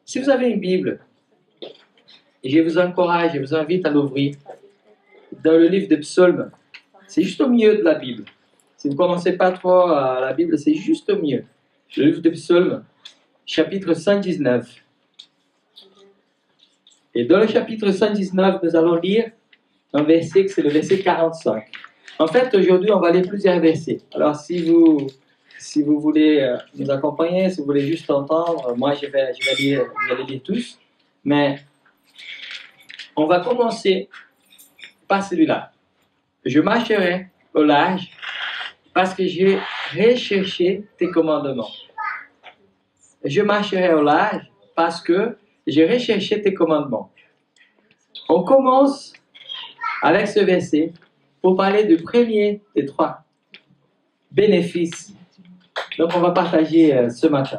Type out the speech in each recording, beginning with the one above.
Si vous avez une Bible, je vous encourage, je vous invite à l'ouvrir dans le livre de Psaumes. C'est juste au milieu de la Bible. Si vous ne commencez pas trop à la Bible, c'est juste au milieu. Le livre de Psaumes, chapitre 119. Et dans le chapitre 119, nous allons lire un verset, c'est le verset 45. En fait, aujourd'hui, on va lire plusieurs versets. Alors, si vous voulez nous accompagner, si vous voulez juste entendre, moi, je vais les lire tous. Mais on va commencer par celui-là. Je marcherai au large parce que j'ai recherché tes commandements. Je marcherai au large parce que j'ai recherché tes commandements. On commence avec ce verset pour parler du premier des trois bénéfices. Donc, on va partager ce matin.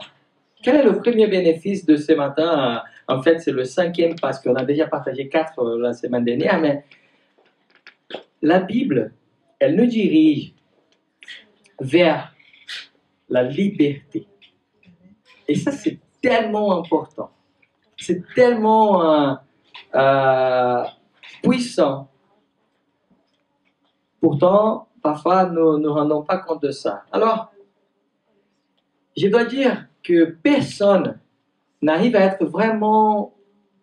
Quel est le premier bénéfice de ce matin? En fait, c'est le 5e parce qu'on a déjà partagé 4 la semaine dernière, mais la Bible, elle nous dirige vers la liberté. Et ça, c'est tellement important. C'est tellement puissant. Pourtant, parfois, nous ne rendons pas compte de ça. Alors, je dois dire que personne n'arrive à être vraiment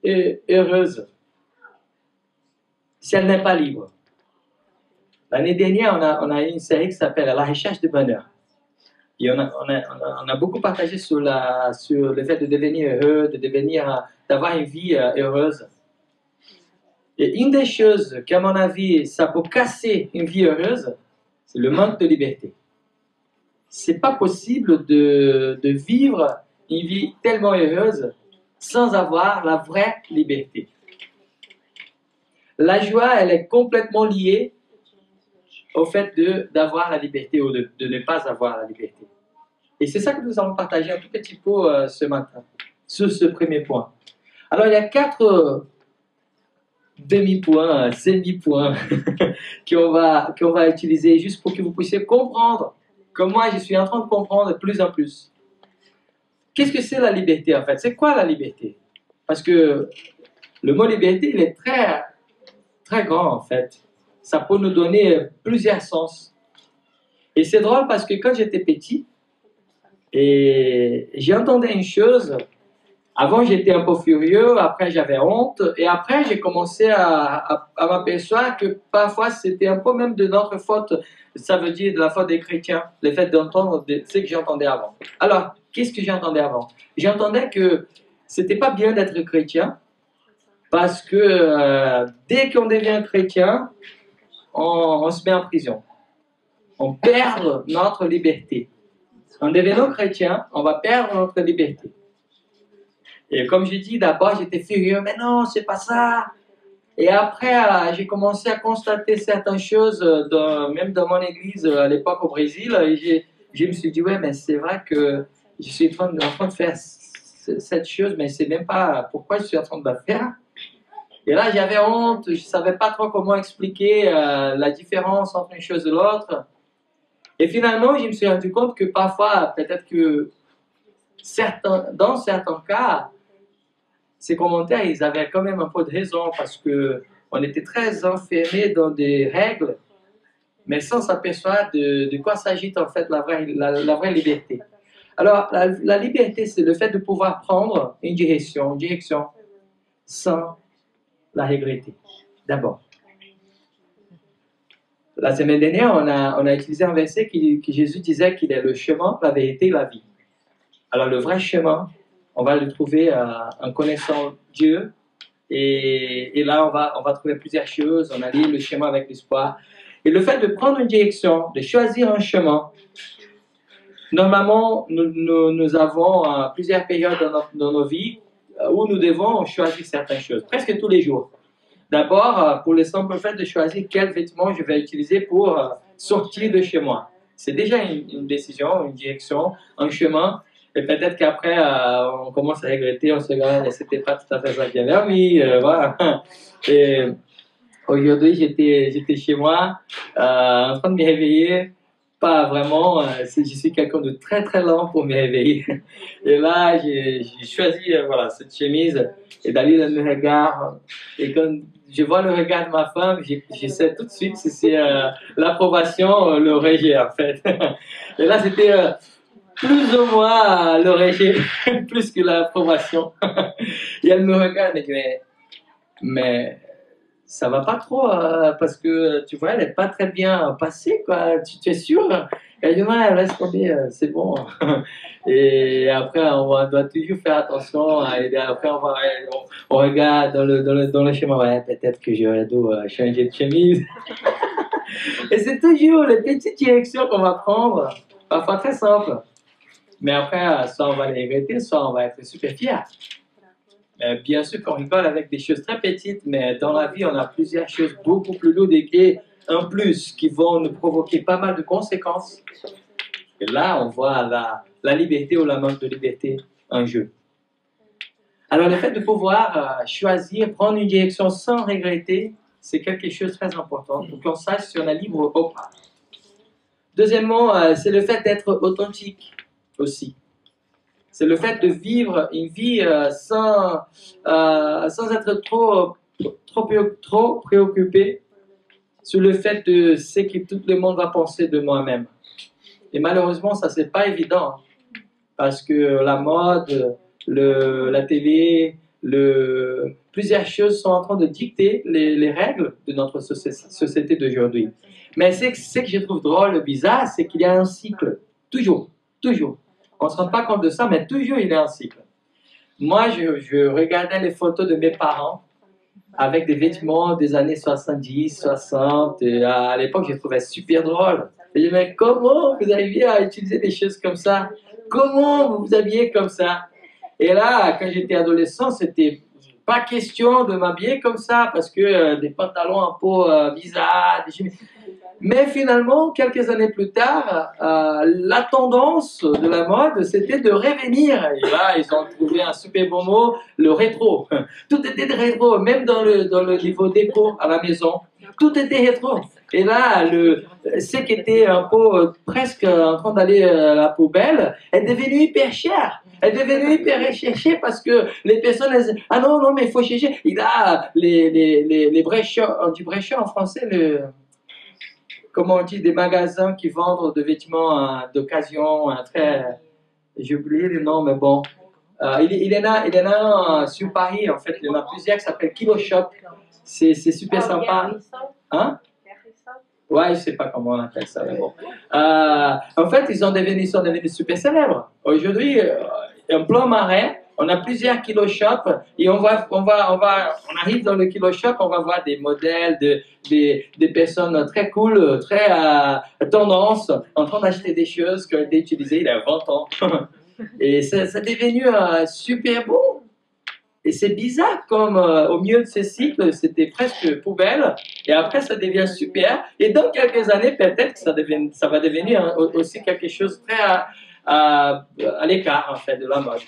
heureuse si elle n'est pas libre. L'année dernière, on a eu une série qui s'appelle La recherche du bonheur. Et on a beaucoup partagé sur le fait de devenir heureux, d'avoir une vie heureuse. Et une des choses qu'à mon avis, ça peut casser une vie heureuse, c'est le manque de liberté. C'est pas possible de vivre une vie tellement heureuse sans avoir la vraie liberté. La joie, elle est complètement liée au fait d'avoir la liberté ou de ne pas avoir la liberté. Et c'est ça que nous allons partager un tout petit peu ce matin, sur ce premier point. Alors, il y a 4 demi-points, semi-points qu'on va utiliser juste pour que vous puissiez comprendre, comme moi je suis en train de comprendre de plus en plus. Qu'est-ce que c'est la liberté en fait? C'est quoi la liberté? Parce que le mot liberté, il est très, très grand en fait. Ça peut nous donner plusieurs sens. Et c'est drôle parce que quand j'étais petit, et j'entendais une chose, avant j'étais un peu furieux, après j'avais honte, et après j'ai commencé à m'apercevoir que parfois c'était un peu même de notre faute, ça veut dire de la faute des chrétiens, le fait d'entendre ce que j'entendais avant. Alors, qu'est-ce que j'entendais avant? J'entendais que c'était pas bien d'être chrétien, parce que dès qu'on devient chrétien, on se met en prison. On perd notre liberté. En devenant chrétien, on va perdre notre liberté. Et comme je dis, d'abord j'étais furieux, mais non, c'est pas ça. Et après, j'ai commencé à constater certaines choses, même dans mon église à l'époque au Brésil, et je me suis dit, ouais, mais c'est vrai que je suis en train de faire cette chose, mais c'est même pas pourquoi je suis en train de la faire. Et là, j'avais honte, je ne savais pas trop comment expliquer la différence entre une chose et l'autre. Et finalement, je me suis rendu compte que parfois, peut-être que dans certains cas, ces commentaires, ils avaient quand même un peu de raison parce qu'on était très enfermés dans des règles, mais sans s'apercevoir de quoi s'agit en fait la vraie liberté. Alors, la liberté, c'est le fait de pouvoir prendre une direction sans la regretter. D'abord. La semaine dernière, on a utilisé un verset que Jésus disait qu'il est le chemin, la vérité et la vie. Alors, le vrai chemin, on va le trouver en connaissant Dieu. Et là, on va trouver plusieurs choses. On a dit le chemin avec l'espoir. Et le fait de prendre une direction, de choisir un chemin, normalement, nous avons plusieurs périodes dans nos vies où nous devons choisir certaines choses, presque tous les jours. D'abord, pour le simple fait de choisir quel vêtement je vais utiliser pour sortir de chez moi. C'est déjà une décision, une direction, un chemin. Et peut-être qu'après, on commence à regretter, on se dit, c'était pas tout à fait ça que j'avais envie. Voilà. Et aujourd'hui, j'étais chez moi, en train de me réveiller. pas vraiment. Je suis quelqu'un de très très lent pour me réveiller. Et là, j'ai choisi voilà, cette chemise et d'aller dans le regard. Et quand je vois le regard de ma femme, je sais tout de suite si c'est l'approbation, le rejet en fait. Et là, c'était plus ou moins le rejet, plus que l'approbation. Et elle me regarde et dit, mais ça va pas trop parce que tu vois, elle n'est pas très bien passée, quoi. Tu es sûr? Elle dit, ouais, laisse tomber, c'est bon. Et après, on doit toujours faire attention. Et après, on regarde dans le schéma, ouais, peut-être que j'aurais dû changer de chemise. Et c'est toujours les petites directions qu'on va prendre, parfois très simples. Mais après, soit on va les regretter, soit on va être super fiers. Bien sûr qu'on rigole avec des choses très petites, mais dans la vie, on a plusieurs choses beaucoup plus lourdes et un plus qui vont nous provoquer pas mal de conséquences. Et là, on voit la liberté ou la manque de liberté en jeu. Alors, le fait de pouvoir choisir, prendre une direction sans regretter, c'est quelque chose de très important pour qu'on sache si on est libre ou pas. Deuxièmement, c'est le fait d'être authentique aussi. C'est le fait de vivre une vie sans être trop préoccupé sur le fait de ce que tout le monde va penser de moi-même. Et malheureusement, ça, c'est pas évident. Parce que la mode, la télé, plusieurs choses sont en train de dicter les règles de notre société d'aujourd'hui. Mais ce que je trouve drôle, bizarre, c'est qu'il y a un cycle. Toujours. On ne se rend pas compte de ça, mais toujours il y a un cycle. Moi, je regardais les photos de mes parents avec des vêtements des années 70, 60. Et à l'époque, je trouvais super drôle. Je me disais, mais comment vous arrivez à utiliser des choses comme ça? Comment vous vous habillez comme ça? Et là, quand j'étais adolescent, c'était pas question de m'habiller comme ça parce que des pantalons un peu bizarres, des chemises. Mais finalement, quelques années plus tard, la tendance de la mode, c'était de revenir. Et là, ils ont trouvé un super bon mot, le rétro. Tout était de rétro, même dans le niveau déco à la maison. Tout était rétro. Et là, ce qui était un peu presque en train d'aller à la poubelle est devenu hyper cher. Elle est devenue hyper recherchée parce que les personnes elles disent, ah non, mais il faut chercher. Il a les bréchants, on dit bréchants en français, comment on dit, des magasins qui vendent des vêtements d'occasion, j'ai oublié le nom, mais bon. Il y en a sur Paris, en fait, il y en a plusieurs qui s'appellent Kilo Shop. C'est super sympa. Hein? Ouais, je sais pas comment on appelle ça, mais bon. En fait, ils sont devenus super célèbres. Aujourd'hui, en plein marais, on a plusieurs Kilo Shop et on arrive dans le Kilo Shop, on va voir des modèles, des personnes très cool, très tendance, en train d'acheter des choses qui ont été utilisées il y a 20 ans. Et c'est devenu super beau. Et c'est bizarre comme au milieu de ces cycles, c'était presque poubelle, et après ça devient super. Et dans quelques années, peut-être que ça va devenir aussi quelque chose très à l'écart en fait de la mode.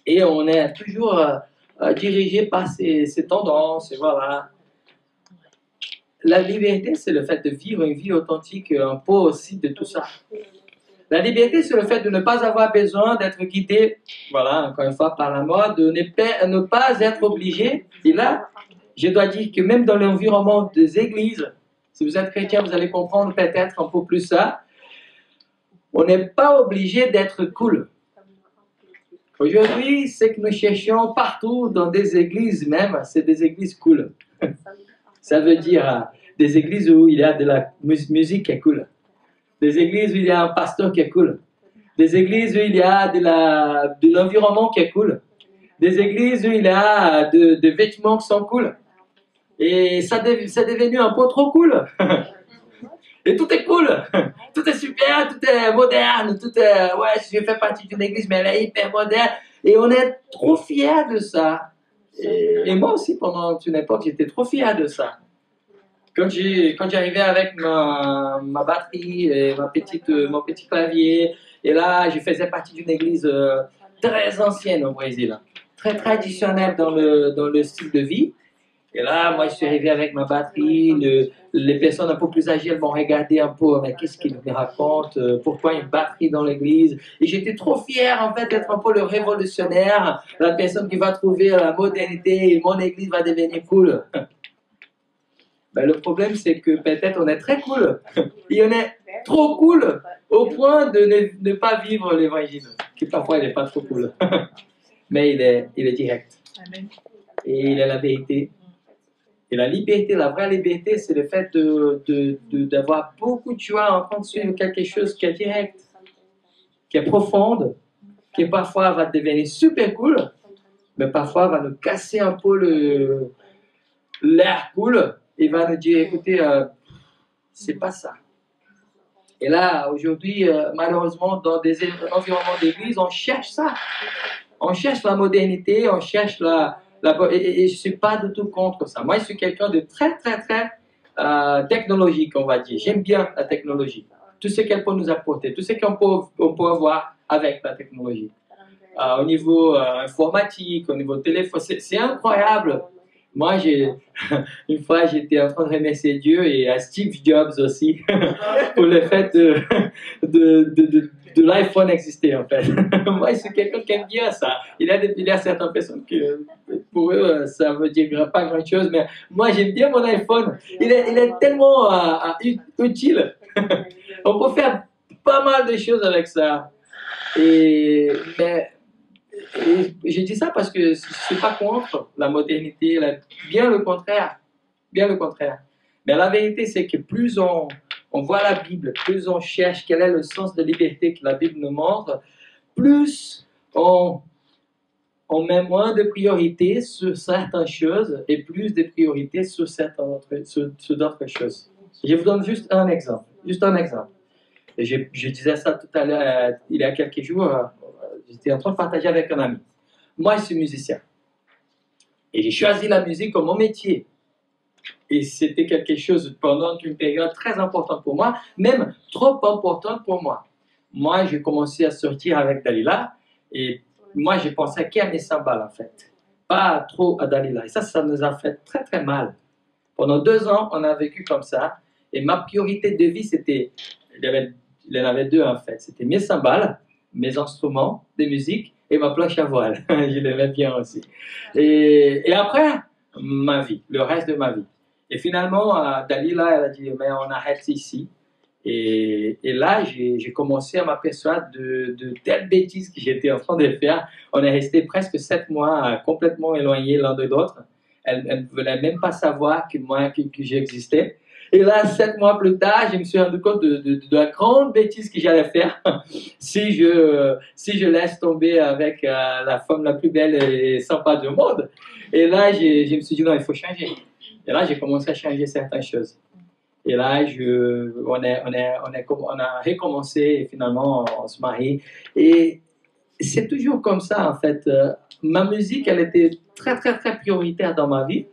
Et on est toujours dirigé par ces tendances, et voilà. La liberté, c'est le fait de vivre une vie authentique, un peu aussi de tout ça. La liberté, c'est le fait de ne pas avoir besoin d'être guidé, voilà, encore une fois, par la mode, de ne pas être obligé. Et là, je dois dire que même dans l'environnement des églises, si vous êtes chrétien, vous allez comprendre peut-être un peu plus ça, on n'est pas obligé d'être cool. Aujourd'hui, ce que nous cherchons partout dans des églises même, c'est des églises cool. Ça veut dire des églises où il y a de la musique qui est cool. Des églises où il y a un pasteur qui est cool. Des églises où il y a de l'environnement qui est cool. Des églises où il y a de vêtements qui sont cool. Et c'est devenu un peu trop cool. Et tout est cool. Tout est super, tout est moderne. Tout est, ouais, je fais partie d'une église, mais elle est hyper moderne. Et on est trop fiers de ça. Et moi aussi, pendant une époque, j'étais trop fier de ça. Quand j'arrivais avec ma batterie et mon petit clavier, et là, je faisais partie d'une église très ancienne au Brésil, très traditionnelle dans le style de vie. Et là, moi, je suis arrivé avec ma batterie. Les personnes un peu plus âgées, elles m'ont regardé un peu. Mais qu'est-ce qu'il me raconte? Pourquoi une batterie dans l'église? Et j'étais trop fier, en fait, d'être un peu le révolutionnaire, la personne qui va trouver la modernité et mon église va devenir cool. Ben, le problème, c'est que peut-être on est très cool. Et on est trop cool au point de ne pas vivre l'évangile. Qui parfois, il n'est pas trop cool. Mais il est direct. Et il est la vérité. Et la liberté, la vraie liberté, c'est le fait d'avoir beaucoup de joie en train de suivre quelque chose qui est direct, qui est profonde, qui parfois va devenir super cool, mais parfois va nous casser un peu l'air cool et va nous dire, écoutez, c'est pas ça. Et là, aujourd'hui, malheureusement, dans des environnements d'église, on cherche ça. On cherche la modernité, on cherche et je ne suis pas du tout contre ça. Moi, je suis quelqu'un de très, très, très technologique, on va dire. J'aime bien la technologie. Tout ce qu'elle peut nous apporter, tout ce qu'on peut avoir avec la technologie. Au niveau informatique, au niveau téléphone, c'est incroyable. Moi, une fois, j'étais en train de remercier Dieu et à Steve Jobs aussi pour le fait de l'iPhone exister, en fait. Moi, je suis quelqu'un qui aime bien ça. Il y a certaines personnes qui, pour eux, ça veut dire pas grand-chose, mais moi, j'aime bien mon iPhone. Il est tellement utile. On peut faire pas mal de choses avec ça. Mais je dis ça parce que je ne suis pas contre la modernité, bien le contraire. Bien le contraire. Mais la vérité, c'est que plus on voit la Bible, plus on cherche quel est le sens de liberté que la Bible nous montre, plus on met moins de priorités sur certaines choses et plus de priorités sur d'autres choses. Je vous donne juste un exemple. Juste un exemple. Je disais ça tout à l'heure, il y a quelques jours, j'étais en train de partager avec un ami. Moi, je suis musicien. Et j'ai choisi la musique comme mon métier. Et c'était quelque chose pendant une période très importante pour moi, même trop importante pour moi. Moi, j'ai commencé à sortir avec Dalila, et moi, je pensais qu'à mes cymbales, en fait. Pas trop à Dalila. Et ça nous a fait très, très mal. Pendant 2 ans, on a vécu comme ça. Et ma priorité de vie, c'était... Il y en avait 2, en fait. C'était mes cymbales, mes instruments de musique, et ma planche à voile. Je l'aimais bien aussi. Et après, ma vie, le reste de ma vie. Et finalement, Dalila, elle a dit, mais on arrête ici. Et là, j'ai commencé à m'apercevoir de telles bêtises que j'étais en train de faire. On est resté presque 7 mois complètement éloignés l'un de l'autre. Elle ne voulait même pas savoir que j'existais. Et là, 7 mois plus tard, je me suis rendu compte de la grande bêtise que j'allais faire si je laisse tomber avec la femme la plus belle et sympa du monde. Et là, je me suis dit, non, il faut changer. Et là, j'ai commencé à changer certaines choses. Et là, on a recommencé et finalement, on se marie. Et c'est toujours comme ça, en fait. Ma musique, elle était très, très, très prioritaire dans ma vie.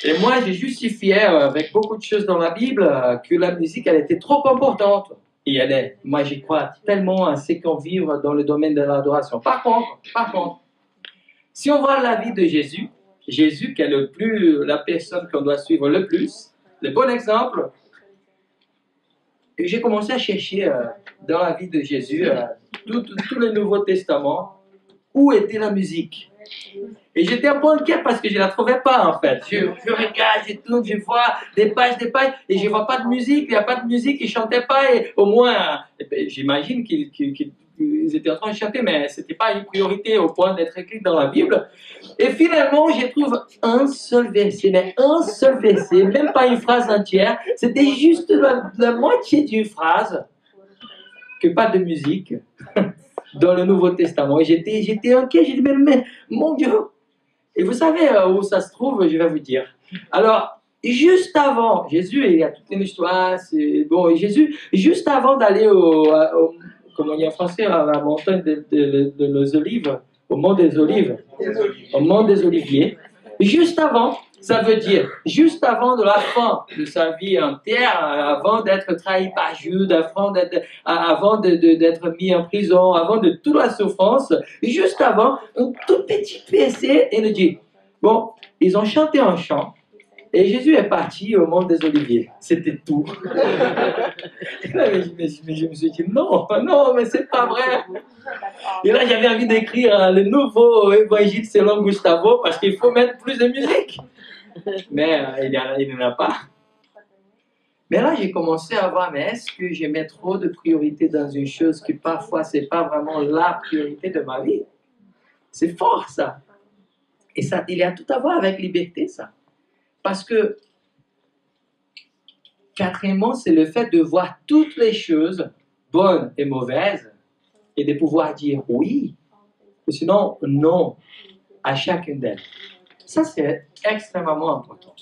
Et moi, j'ai justifié avec beaucoup de choses dans la Bible que la musique, elle était trop importante. Et moi, j'y crois tellement à ce qu'on vit dans le domaine de l'adoration. Par contre, si on voit la vie de Jésus qui est la personne qu'on doit suivre le plus, le bon exemple, et j'ai commencé à chercher dans la vie de Jésus, tout le Nouveau Testament, où était la musique. Et j'étais un peu inquiet parce que je ne la trouvais pas, en fait. Je regarde, je tourne, je vois des pages, et je ne vois pas de musique. Il n'y a pas de musique, ils ne chantaient pas. Et au moins, j'imagine qu'ils étaient en train de chanter, mais ce n'était pas une priorité au point d'être écrit dans la Bible. Et finalement, je trouve un seul verset, même pas une phrase entière. C'était juste la moitié d'une phrase, que pas de musique. Dans le Nouveau Testament. Et j'étais inquiet, j'ai dit, mais mon Dieu. Et vous savez où ça se trouve, je vais vous dire. Alors, juste avant, Jésus, il y a toute une histoire, bon, Jésus, juste avant d'aller comment on dit en français, à la montagne des Olives, au mont des Olives, au mont des Oliviers, juste avant, ça veut dire juste avant de la fin de sa vie entière, avant d'être trahi par Jude, avant d'être mis en prison, avant de toute la souffrance, juste avant, un tout petit verset, il nous dit, Bon, ils ont chanté un chant. Et Jésus est parti au mont des Oliviers. C'était tout. Et là, je me suis dit, non, non, mais c'est pas vrai. Et là, j'avais envie d'écrire le nouveau évangile selon Gustavo parce qu'il faut mettre plus de musique. Mais il n'y en a pas. Mais là, j'ai commencé à voir, mais est-ce que je mets trop de priorité dans une chose qui parfois, ce n'est pas vraiment la priorité de ma vie? C'est fort, ça. Et ça, il y a tout à voir avec liberté, ça. Parce que, quatrièmement, c'est le fait de voir toutes les choses, bonnes et mauvaises, et de pouvoir dire oui, ou sinon non, à chacune d'elles. Ça, c'est extrêmement important.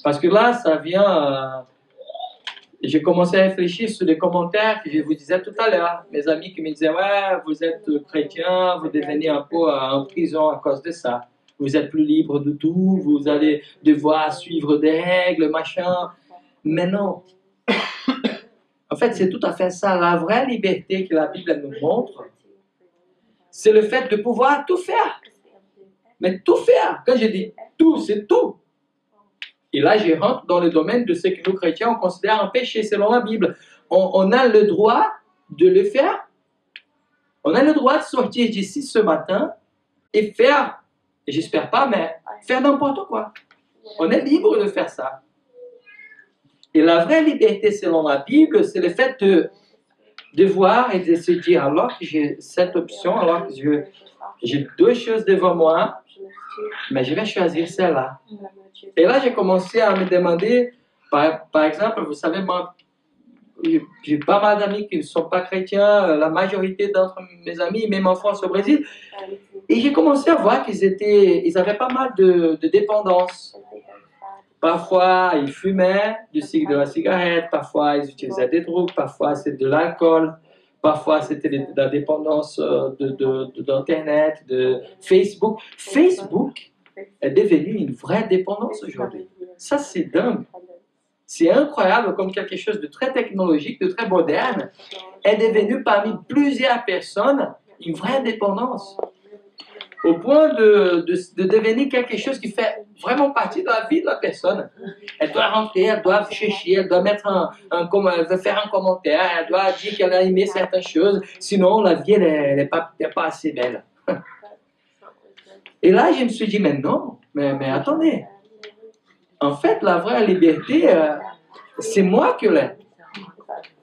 Parce que là, ça vient... j'ai commencé à réfléchir sur les commentaires que je vous disais tout à l'heure. Mes amis qui me disaient, ouais, vous êtes chrétien, vous devenez un peu en prison à cause de ça. Vous êtes plus libre de tout, vous allez devoir suivre des règles, machin. Mais non. En fait, c'est tout à fait ça. La vraie liberté que la Bible nous montre, c'est le fait de pouvoir tout faire. Mais tout faire. Quand je dis tout, c'est tout. Et là, je rentre dans le domaine de ce que nous, chrétiens, on considère un péché selon la Bible. On a le droit de le faire. On a le droit de sortir d'ici ce matin et faire, j'espère pas, mais faire n'importe quoi. On est libre de faire ça. Et la vraie liberté selon la Bible, c'est le fait de voir et de se dire, alors que j'ai cette option, alors que j'ai deux choses devant moi, mais je vais choisir celle-là. Et là, j'ai commencé à me demander, par exemple, vous savez, moi, j'ai pas mal d'amis qui ne sont pas chrétiens, la majorité d'entre mes amis, même en France, au Brésil, et j'ai commencé à voir ils avaient pas mal de dépendance. Parfois, ils fumaient de la cigarette, parfois, ils utilisaient des drogues, parfois, c'est de l'alcool, parfois, c'était de la dépendance d'Internet, de Facebook. Facebook est devenu une vraie dépendance aujourd'hui. Ça, c'est dingue. C'est incroyable comme quelque chose de très technologique, de très moderne, est devenu parmi plusieurs personnes une vraie dépendance. Au point de devenir quelque chose qui fait vraiment partie de la vie de la personne. Elle doit rentrer, elle doit chercher, elle doit mettre elle veut faire un commentaire, elle doit dire qu'elle a aimé certaines choses, sinon la vie, elle n'est pas assez belle. Et là, je me suis dit, mais non, mais attendez. En fait, la vraie liberté, c'est moi qui l'ai.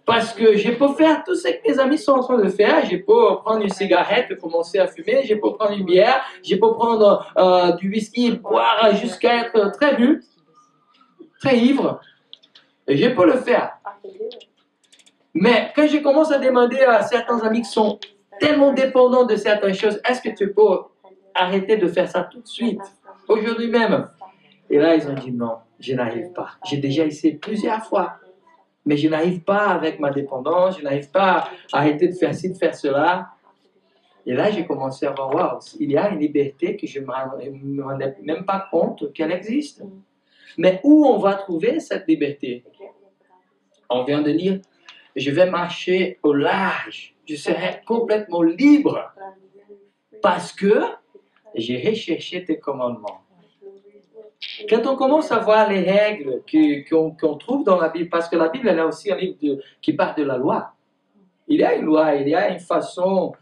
Parce que je peux faire tout ce que mes amis sont en train de faire. Je peux prendre une cigarette et commencer à fumer. Je peux prendre une bière. Je peux prendre du whisky et boire jusqu'à être très bu, très ivre. Et je peux le faire. Mais quand je commence à demander à certains amis qui sont tellement dépendants de certaines choses, est-ce que tu peux arrêter de faire ça tout de suite, aujourd'hui même? Et là, ils ont dit non, je n'arrive pas. J'ai déjà essayé plusieurs fois. Mais je n'arrive pas avec ma dépendance, je n'arrive pas à arrêter de faire ci, de faire cela. Et là, j'ai commencé à voir, waouh, il y a une liberté que je ne me rendais même pas compte qu'elle existe. Mais où on va trouver cette liberté? On vient de dire, je vais marcher au large, je serai complètement libre parce que j'ai recherché tes commandements. Quand on commence à voir les règles qu'on trouve dans la Bible, parce que la Bible, elle a aussi un livre qui parle de la loi. Il y a une loi, il y a une façon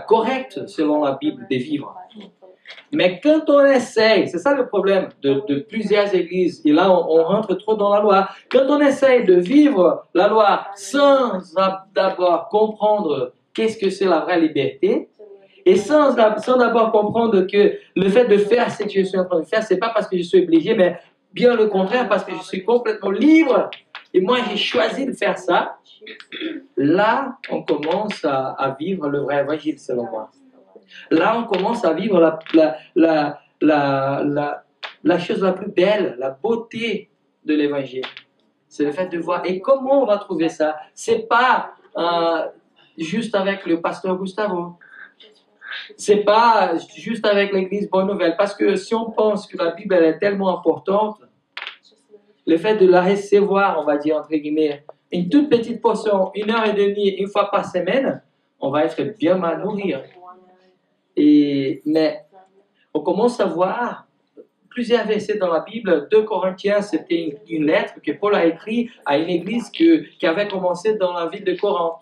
correcte, selon la Bible, de vivre. Mais quand on essaye, c'est ça le problème de plusieurs églises, et là on rentre trop dans la loi, quand on essaye de vivre la loi sans d'abord comprendre qu'est-ce que c'est la vraie liberté, et sans d'abord comprendre que le fait de faire ce que je suis en train de faire, c'est pas parce que je suis obligé, mais bien le contraire, parce que je suis complètement libre. Et moi, j'ai choisi de faire ça. Là, on commence à vivre le vrai évangile, selon moi. Là, on commence à vivre la chose la plus belle, la beauté de l'évangile. C'est le fait de voir. Et comment on va trouver ça? C'est pas juste avec le pasteur Gustavo. C'est pas juste avec l'église Bonne Nouvelle, parce que si on pense que la Bible elle est tellement importante, le fait de la recevoir, on va dire entre guillemets, une toute petite portion, 1h30, une fois par semaine, on va être bien mal nourri. Mais on commence à voir plusieurs versets dans la Bible. 2 Corinthiens, c'était une lettre que Paul a écrite à une église qui avait commencé dans la ville de Corinthe.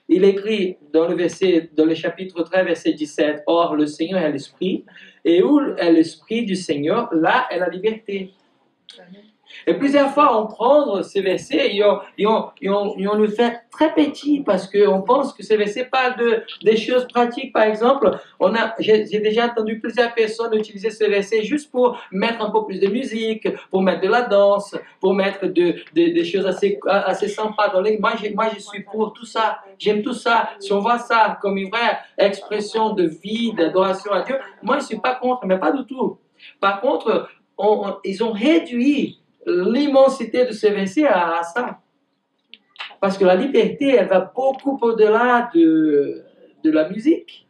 Il écrit dans le chapitre 13, verset 17, « Or, le Seigneur est l'Esprit, et où est l'Esprit du Seigneur, là est la liberté. » Et plusieurs fois, on prend ces versets et on le fait très petit parce qu'on pense que ces versets parlent des choses pratiques. Par exemple, j'ai déjà entendu plusieurs personnes utiliser ces versets juste pour mettre un peu plus de musique, pour mettre de la danse, pour mettre des choses assez sympas dans les... Moi, je suis pour tout ça. J'aime tout ça. Si on voit ça comme une vraie expression de vie, d'adoration à Dieu, moi, je ne suis pas contre, mais pas du tout. Par contre, ils ont réduit l'immensité de ce verset à ça. Parce que la liberté, elle va beaucoup au-delà de la musique.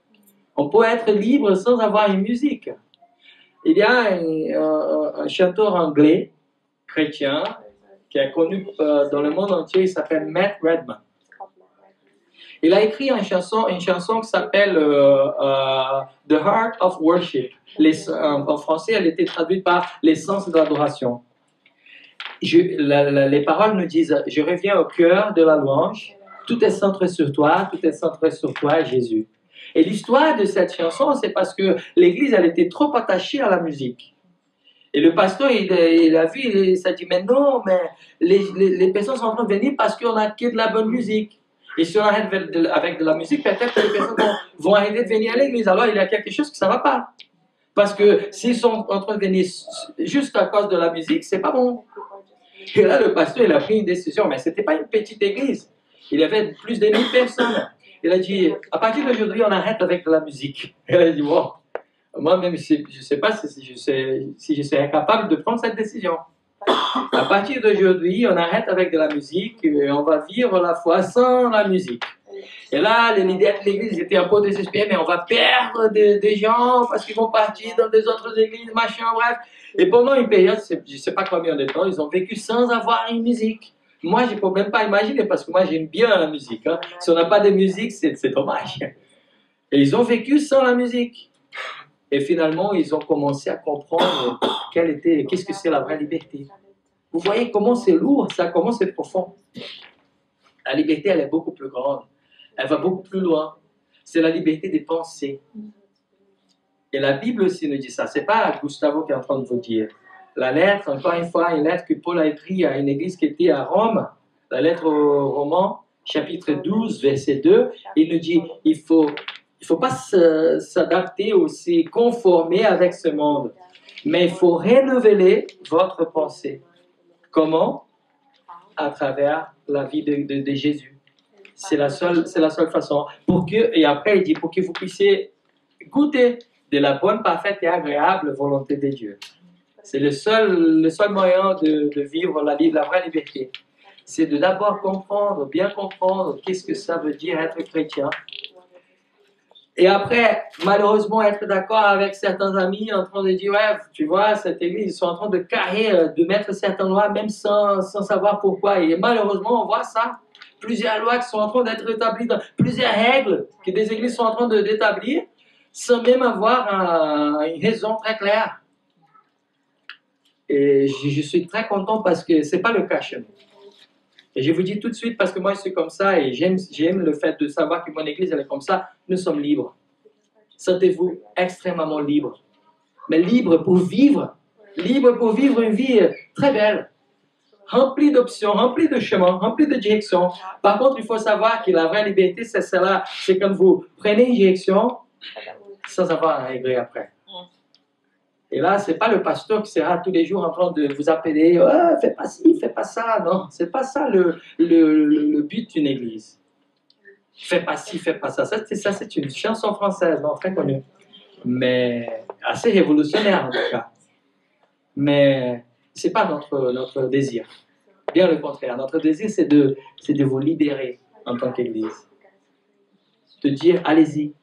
On peut être libre sans avoir une musique. Il y a un chanteur anglais, chrétien, qui est connu dans le monde entier, il s'appelle Matt Redman. Il a écrit une chanson qui s'appelle The Heart of Worship. En français, elle était traduite par l'essence de l'adoration. Les paroles nous disent « Je reviens au cœur de la louange, tout est centré sur toi, Jésus. » Et l'histoire de cette chanson, c'est parce que l'Église, elle était trop attachée à la musique. Et le pasteur, il a vu, il s'est dit « Mais non, mais les personnes sont en train de venir parce qu'on a que de la bonne musique. Et si on arrête avec de la musique, peut-être que les personnes vont arrêter de venir à l'Église. Alors, il y a quelque chose qui ne va pas. Parce que s'ils sont en train de venir juste à cause de la musique, c'est pas bon. » Et là, le pasteur, il a pris une décision, mais ce n'était pas une petite église. Il y avait plus de 1000 personnes. Il a dit, à partir d'aujourd'hui, on arrête avec de la musique. Il a dit, bon, moi-même, je ne sais pas si je serais capable de prendre cette décision. À partir d'aujourd'hui, on arrête avec de la musique, et on va vivre la foi sans la musique. Et là, les leaders de l'église étaient un peu désespérés, mais on va perdre des gens parce qu'ils vont partir dans des autres églises, machin, bref. Et pendant une période, je ne sais pas combien de temps, ils ont vécu sans avoir une musique. Moi, je ne peux même pas imaginer parce que moi, j'aime bien la musique. Hein. Si on n'a pas de musique, c'est dommage. Et ils ont vécu sans la musique. Et finalement, ils ont commencé à comprendre qu'est-ce que c'est la vraie liberté. Vous voyez comment c'est lourd, ça, comment c'est profond. La liberté, elle est beaucoup plus grande. Elle va beaucoup plus loin. C'est la liberté des pensées. Et la Bible aussi nous dit ça. Ce n'est pas Gustavo qui est en train de vous dire. La lettre, encore une fois, une lettre que Paul a écrite à une église qui était à Rome, la lettre aux Romains, chapitre 12, verset 2, il nous dit, il faut pas s'adapter ou se conformer avec ce monde, mais il faut renouveler votre pensée. Comment? À travers la vie de Jésus. C'est la seule façon. Et après, il dit, pour que vous puissiez goûter de la bonne, parfaite et agréable volonté de Dieu. C'est le seul moyen de vivre la vraie liberté. C'est de d'abord bien comprendre qu'est-ce que ça veut dire être chrétien. Et après, malheureusement, être d'accord avec certains amis en train de dire, ouais, tu vois, cette église, ils sont en train de carrer, de mettre certaines lois, même sans savoir pourquoi. Et malheureusement, on voit ça. Plusieurs lois qui sont en train d'être établies, plusieurs règles que des églises sont en train d'établir, sans même avoir une raison très claire. Et je suis très content parce que ce n'est pas le cas chez nous. Et je vous dis tout de suite, parce que moi je suis comme ça et j'aime le fait de savoir que mon église elle est comme ça, nous sommes libres. Sentez-vous extrêmement libres. Mais libres pour vivre une vie très belle, remplie d'options, remplie de chemins, remplie de directions. Par contre, il faut savoir que la vraie liberté, c'est celle-là, c'est quand vous prenez une direction sans avoir à régler après. Et là, ce n'est pas le pasteur qui sera tous les jours en train de vous appeler oh, « fais pas ci, fais pas ça ». Non, ce n'est pas ça le but d'une église. « Fais pas ci, fais pas ça ». Ça, c'est une chanson française, non, très connue. Mais assez révolutionnaire, en tout cas. Mais ce n'est pas notre désir. Bien le contraire. Notre désir, c'est de vous libérer en tant qu'église. De dire « allez-y ».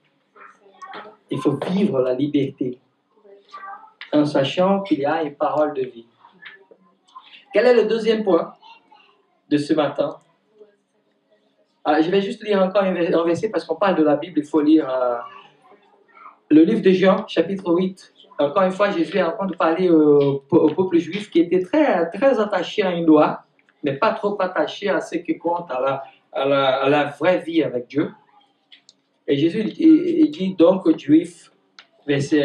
Il faut vivre la liberté. En sachant qu'il y a une parole de vie. Quel est le deuxième point de ce matin? Je vais juste lire encore un verset parce qu'on parle de la Bible, il faut lire le livre de Jean, chapitre 8. encore une fois, Jésus est en train de parler au peuple juif qui était très, très attaché à une loi, mais pas trop attaché à ce qui compte, à la vraie vie avec Dieu. Et Jésus il dit donc aux Juifs,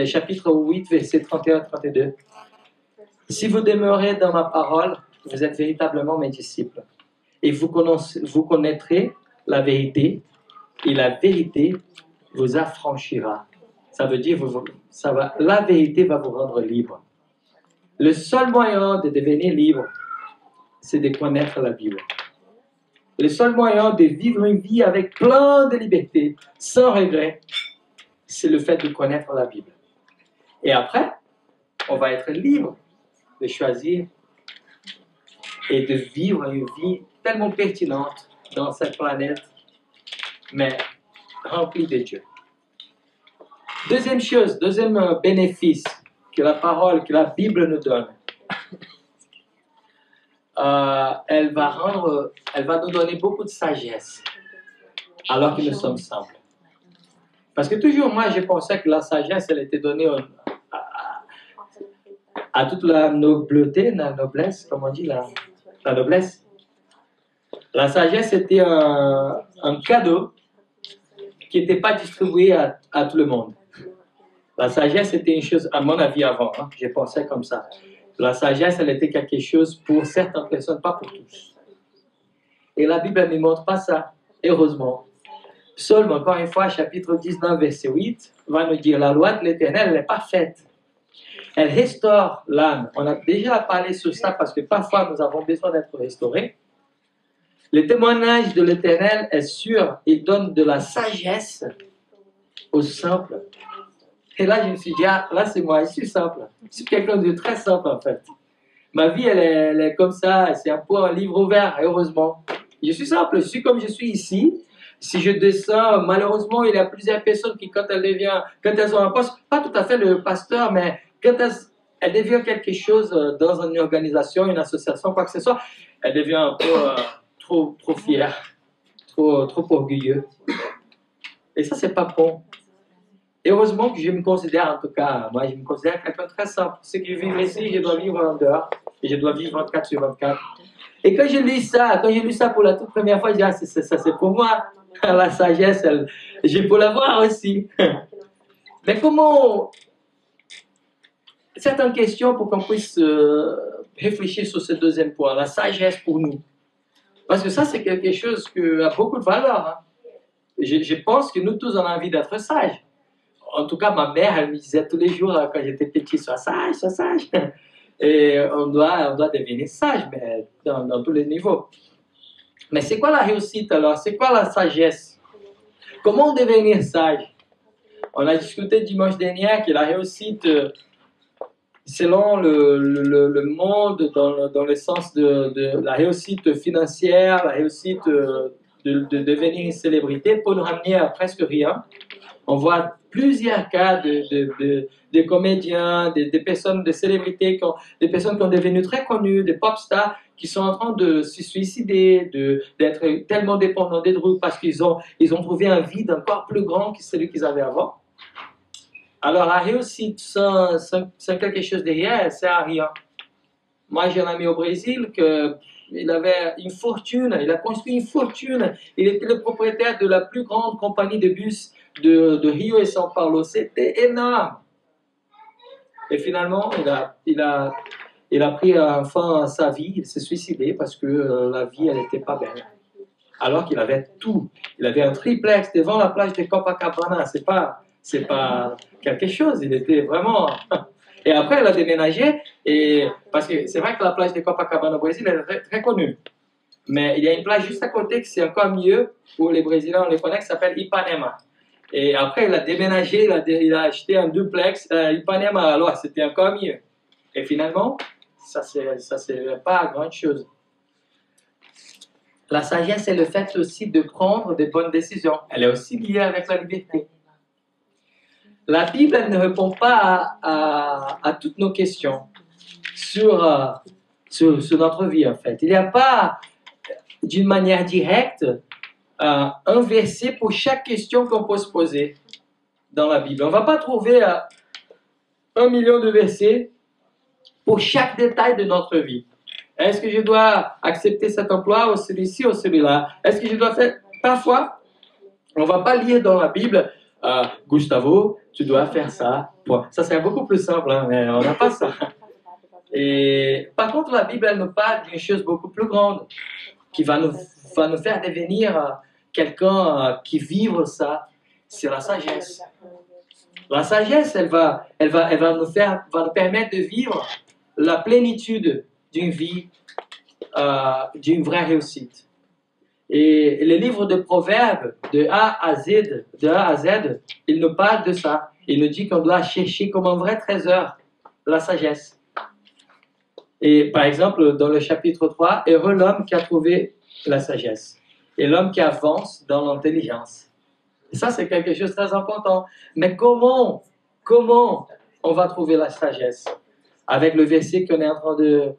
chapitre 8, verset 31-32, « Si vous demeurez dans ma parole, vous êtes véritablement mes disciples, et vous connaîtrez la vérité, et la vérité vous affranchira. » Ça veut dire, la vérité va vous rendre libre. Le seul moyen de devenir libre, c'est de connaître la Bible. Le seul moyen de vivre une vie avec plein de liberté, sans regret, c'est le fait de connaître la Bible. Et après, on va être libre de choisir et de vivre une vie tellement pertinente dans cette planète, mais remplie de Dieu. Deuxième chose, deuxième bénéfice que la parole, que la Bible nous donne, elle va nous donner beaucoup de sagesse, alors que nous sommes simples. Parce que toujours, moi, je pensais que la sagesse, elle était donnée à toute la noblesse, la noblesse, comment on dit, la noblesse. La sagesse était un cadeau qui n'était pas distribué à tout le monde. La sagesse était une chose, à mon avis avant, hein, je pensais comme ça. La sagesse, elle était quelque chose pour certaines personnes, pas pour tous. Et la Bible ne montre pas ça, heureusement. Psaume, encore une fois, chapitre 19, verset 8, va nous dire, la loi de l'Éternel, elle est parfaite. Elle restaure l'âme. On a déjà parlé sur ça parce que parfois nous avons besoin d'être restaurés. Le témoignage de l'Éternel est sûr, il donne de la sagesse aux simples. Et là, je me suis dit, ah, là c'est moi, je suis simple. Je suis quelqu'un de très simple en fait. Ma vie, elle est comme ça, c'est un peu un livre ouvert, heureusement. Je suis simple, je suis comme je suis ici. Si je descends, malheureusement, il y a plusieurs personnes qui, quand elles ont un poste, pas tout à fait le pasteur, mais quand elles deviennent quelque chose dans une organisation, une association, quoi que ce soit, elles deviennent un peu trop fières, trop orgueilleux. Et ça, c'est pas bon. Heureusement que je me considère, en tout cas, moi, je me considère quelqu'un de très simple. Ce que je vis ici, je dois vivre en dehors, et je dois vivre 24 sur 24. Et quand j'ai lu ça pour la toute première fois, je dis, ah, ça c'est pour moi. La sagesse, je peux l'avoir aussi. Mais comment... Certaines questions pour qu'on puisse réfléchir sur ce deuxième point, la sagesse pour nous. Parce que ça, c'est quelque chose qui a beaucoup de valeur. Hein. Je pense que nous tous, on a envie d'être sages. En tout cas, ma mère, elle me disait tous les jours, quand j'étais petit, sois sage, sois sage. Et on doit devenir sage, mais dans tous les niveaux. Mais c'est quoi la réussite alors? C'est quoi la sagesse? Comment devenir sage? On a discuté dimanche dernier que la réussite, selon le monde, dans le sens de la réussite financière, la réussite de devenir une célébrité, peut nous ramener à presque rien. On voit plusieurs cas de comédiens, de personnes, de célébrités, des personnes qui ont devenu très connues, des pop stars, qui sont en train de se suicider, d'être tellement dépendants des drogues parce qu'ils ont trouvé un vide encore plus grand que celui qu'ils avaient avant. Alors la réussite sans quelque chose derrière, c'est à rien. Moi, j'ai un ami au Brésil il avait une fortune, il a construit une fortune, il était le propriétaire de la plus grande compagnie de bus de Rio et São Paulo, c'était énorme. Et finalement, il a pris fin à sa vie, il s'est suicidé parce que la vie, elle n'était pas belle. Alors qu'il avait tout. Il avait un triplex devant la plage de Copacabana, c'est pas quelque chose, il était vraiment... Et après, elle a déménagé, parce que c'est vrai que la plage de Copacabana au Brésil, elle est très, très connue. Mais il y a une plage juste à côté qui c'est encore mieux, pour les Brésiliens, on les connaît, qui s'appelle Ipanema. Et après, il a déménagé, il a acheté un duplex à Ipanema, alors c'était encore mieux. Et finalement, ça ne sert pas à grand chose. La sagesse, c'est le fait aussi de prendre de bonnes décisions. Elle est aussi liée avec la liberté. La Bible, elle ne répond pas à toutes nos questions sur notre vie, en fait. Il n'y a pas, d'une manière directe, un verset pour chaque question qu'on peut se poser dans la Bible. On ne va pas trouver 1 million de versets pour chaque détail de notre vie. Est-ce que je dois accepter cet emploi ou celui-ci ou celui-là? Est-ce que je dois faire... Parfois, on ne va pas lire dans la Bible, Gustavo, tu dois faire ça. Bon, ça serait beaucoup plus simple, hein, mais on n'a pas ça. Et par contre, la Bible, elle nous parle d'une chose beaucoup plus grande, qui va nous faire devenir quelqu'un qui vivre ça, c'est la sagesse. La sagesse, elle va nous permettre de vivre la plénitude d'une vie, d'une vraie réussite. Et les livres de Proverbes, de A à Z, il nous parle de ça. Il nous dit qu'on doit chercher comme un vrai trésor la sagesse. Et par exemple, dans le chapitre 3, heureux l'homme qui a trouvé la sagesse et l'homme qui avance dans l'intelligence. Et ça, c'est quelque chose de très important. Mais comment on va trouver la sagesse? Avec le verset qu'on est en train de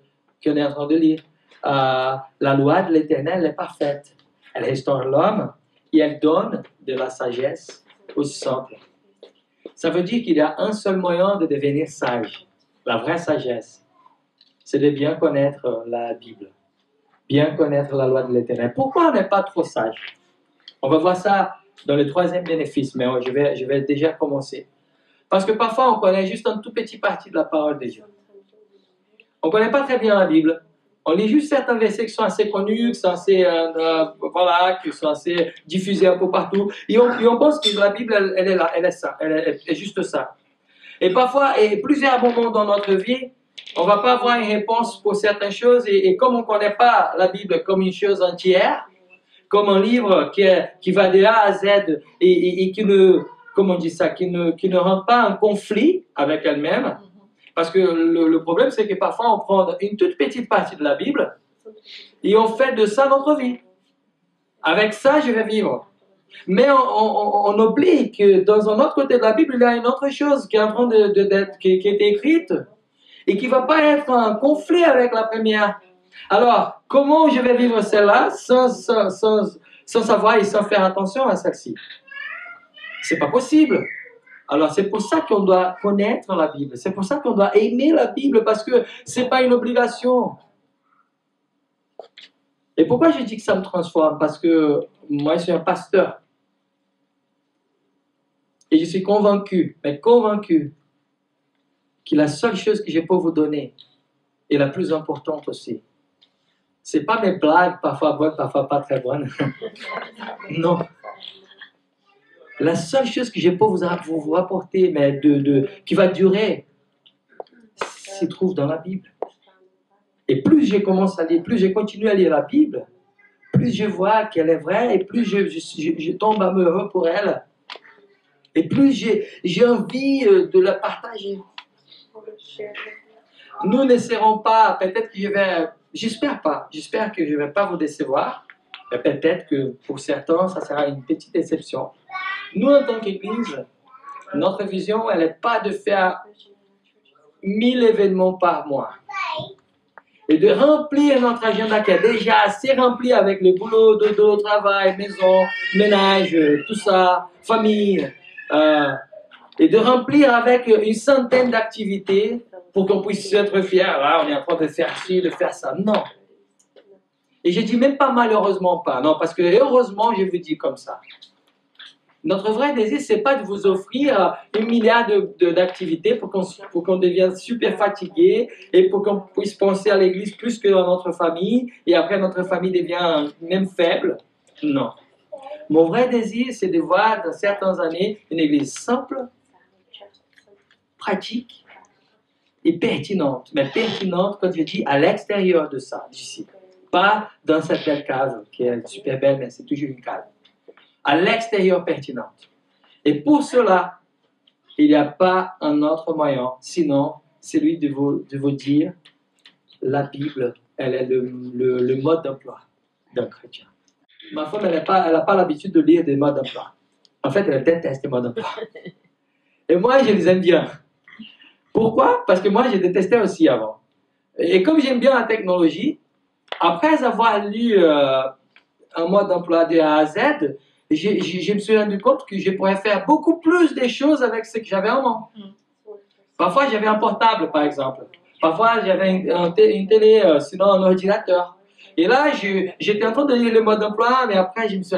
lire. La loi de l'Éternel est parfaite. Elle restaure l'homme et elle donne de la sagesse aux simples. Ça veut dire qu'il y a un seul moyen de devenir sage. La vraie sagesse, c'est de bien connaître la Bible. Bien connaître la loi de l'Éternel. Pourquoi on n'est pas trop sage? On va voir ça dans le troisième bénéfice, mais je vais déjà commencer. Parce que parfois, on connaît juste un tout petit parti de la parole de Dieu. On ne connaît pas très bien la Bible. On lit juste certains versets qui sont assez connus, qui sont assez, qui sont assez diffusés un peu partout. Et on pense que la Bible, elle est là, elle est ça, elle est juste ça. Et parfois, et plusieurs moments dans notre vie, on ne va pas avoir une réponse pour certaines choses. Et comme on ne connaît pas la Bible comme une chose entière, comme un livre qui va de A à Z et qui ne, comment on dit ça, qui ne rentre pas en conflit avec elle-même. Parce que le problème, c'est que parfois, on prend une toute petite partie de la Bible et on fait de ça notre vie. Avec ça, je vais vivre. Mais on oublie que dans un autre côté de la Bible, il y a une autre chose qui est en train qui est écrite et qui ne va pas être en conflit avec la première. Alors, comment je vais vivre celle-là sans savoir et sans faire attention à celle-ci? C'est pas possible. Alors, c'est pour ça qu'on doit connaître la Bible. C'est pour ça qu'on doit aimer la Bible, parce que ce n'est pas une obligation. Et pourquoi je dis que ça me transforme? Parce que moi, je suis un pasteur. Et je suis convaincu, que la seule chose que je peux vous donner est la plus importante aussi. Ce n'est pas mes blagues, parfois bonnes, parfois pas très bonnes. Non. La seule chose que je peux vous apporter, mais qui va durer, se trouve dans la Bible. Et plus je commence à lire, plus je continue à lire la Bible, plus je vois qu'elle est vraie, et plus je tombe amoureux pour elle. Et plus j'ai envie de la partager. Nous ne serons pas, peut-être que j'espère que je ne vais pas vous décevoir, mais peut-être que pour certains, ça sera une petite déception. Nous, en tant qu'Église, notre vision, elle n'est pas de faire 1000 événements par mois et de remplir notre agenda qui est déjà assez rempli avec le boulot, dodo, travail, maison, ménage, tout ça, famille, et de remplir avec une centaine d'activités pour qu'on puisse être fier. Là, on est en train de faire ci, de faire ça. Non. Et je dis même pas malheureusement pas. Non, parce que heureusement, je vous dis comme ça. Notre vrai désir, ce n'est pas de vous offrir 1 milliard d'activités pour qu'on devienne super fatigué et pour qu'on puisse penser à l'église plus que dans notre famille et après notre famille devient même faible. Non. Mon vrai désir, c'est de voir dans certaines années une église simple, pratique et pertinente. Mais pertinente, quand je dis à l'extérieur de ça, d'ici. Pas dans cette belle cave qui est super belle, mais c'est toujours une cave. À l'extérieur pertinente. Et pour cela, il n'y a pas un autre moyen, sinon celui de vous dire, la Bible, elle est le mode d'emploi d'un chrétien. Ma femme, elle n'a pas l'habitude de lire des modes d'emploi. En fait, elle déteste les modes d'emploi. Et moi, je les aime bien. Pourquoi? Parce que moi, je détestais aussi avant. Et comme j'aime bien la technologie, après avoir lu un mode d'emploi de A à Z, je me suis rendu compte que je pourrais faire beaucoup plus de choses avec ce que j'avais en main. Parfois, j'avais un portable, par exemple. Parfois, j'avais une télé, sinon un ordinateur. Et là, j'étais en train de lire le mode d'emploi, mais après, je me suis...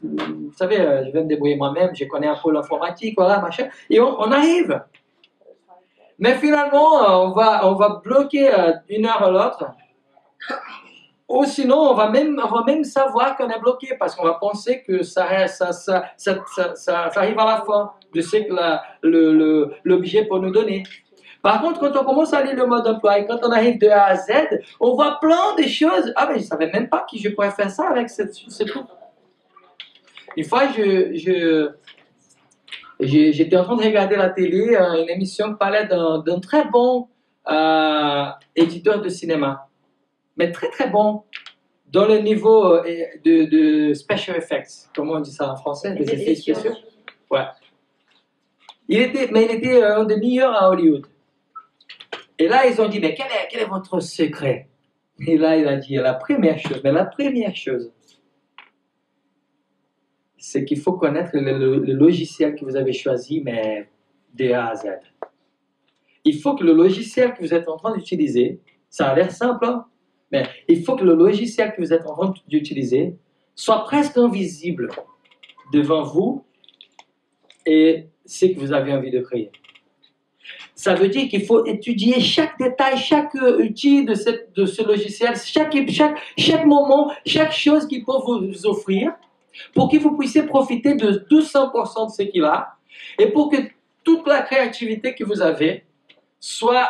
vous savez, je vais me débrouiller moi-même, je connais un peu l'informatique, voilà, machin. Et on arrive. Mais finalement, on va bloquer d'une heure à l'autre. Ou sinon, on va même savoir qu'on est bloqué parce qu'on va penser que ça arrive à la fin de ce que l'objet peut nous donner. Par contre, quand on commence à lire le mode d'emploi et quand on arrive de A à Z, on voit plein de choses. Ah, mais je ne savais même pas que je pourrais faire ça avec ce truc. Une fois, j'étais en train de regarder la télé, une émission qui parlait d'un très bon éditeur de cinéma. Mais très très bon dans le niveau de special effects. Comment on dit ça en français? Des effets spéciaux. Ouais. Il était un des meilleurs à Hollywood. Et là, ils ont dit, mais quel est votre secret? Et là, il a dit, la première chose, c'est qu'il faut connaître le logiciel que vous avez choisi, mais de A à Z. Il faut que le logiciel que vous êtes en train d'utiliser, ça a l'air simple, hein? Mais il faut que le logiciel que vous êtes en train d'utiliser soit presque invisible devant vous et ce que vous avez envie de créer. Ça veut dire qu'il faut étudier chaque détail, chaque outil de ce logiciel, chaque moment, chaque chose qu'il peut vous offrir pour que vous puissiez profiter de 200% de ce qu'il a et pour que toute la créativité que vous avez soit